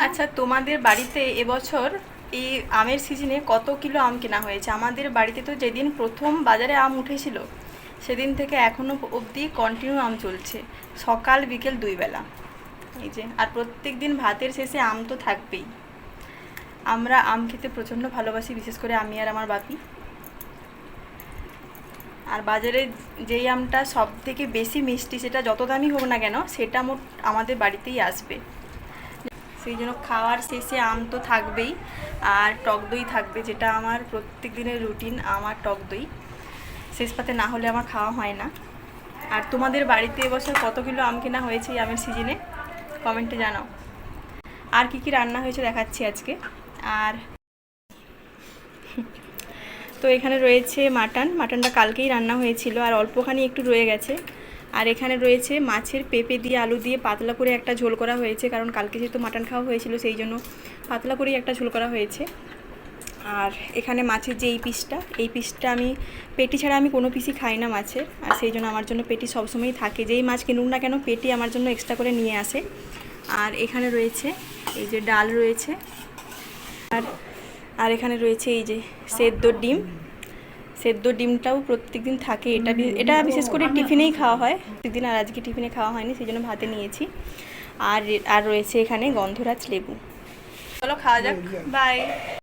আচ্ছা, তোমাদের বাড়িতে এবছর এই আমের সিজনে কত কিলো আম কেনা হয়েছে? আমাদের বাড়িতে তো যেদিন প্রথম বাজারে আম উঠেছিল সেদিন থেকে এখনো অবধি কন্টিনিউ আম চলছে, সকাল বিকেল দুই বেলা। এই যে, আর প্রত্যেক দিন ভাতের শেষে আম তো থাকবেই। আমরা আম খেতে প্রচণ্ড ভালোবাসি, বিশেষ করে আমি আর আমার বাপি। আর বাজারে যেই আমটা সব থেকে বেশি মিষ্টি, সেটা যত দামি হোক না কেন, সেটা আমাদের বাড়িতেই আসবে। সেই জন্য খাওয়ার শেষে আম তো থাকবেই, আর টক দই থাকবে, যেটা আমার প্রত্যেক দিনের রুটিন। আমার টক দই শেষ পাতে না হলে আমার খাওয়া হয় না। আর তোমাদের বাড়িতে এবছর কত কিলো আম কেনা হয়েছে এই আমের সিজনে? কমেন্টে জানাও। আর কি কি রান্না হয়েছে দেখাচ্ছি আজকে। আর তো এখানে রয়েছে মাটনটা কালকেই রান্না হয়েছিল, আর অল্পখানি একটু রয়ে গেছে। আর এখানে রয়েছে মাছের পেঁপে দিয়ে আলু দিয়ে পাতলা করে একটা ঝোল করা হয়েছে, কারণ কালকে যেহেতু মাটন খাওয়া হয়েছিল সেই জন্য পাতলা করেই একটা ঝোল করা হয়েছে। আর এখানে মাছের যে এই পিসটা আমি পেটি ছাড়া আমি কোনো পিসই খাই না মাছের, আর সেই জন্য আমার জন্য পেটি সবসময়ই থাকে। যেই মাছ কিনুক না কেন পেটি আমার জন্য এক্সট্রা করে নিয়ে আসে। আর এখানে রয়েছে এই যে ডাল রয়েছে, আর আর এখানে রয়েছে এই যে সেদ্ধ ডিমটাও প্রত্যেক দিন থাকে। এটা বিশেষ করে টিফিনেই খাওয়া হয় প্রত্যেকদিন, আর আজকে টিফিনে খাওয়া হয়নি, সেই জন্য ভাতে নিয়েছি। আর রয়েছে এখানে গন্ধরাজ লেবু। চলো খাওয়া যাক, বাই।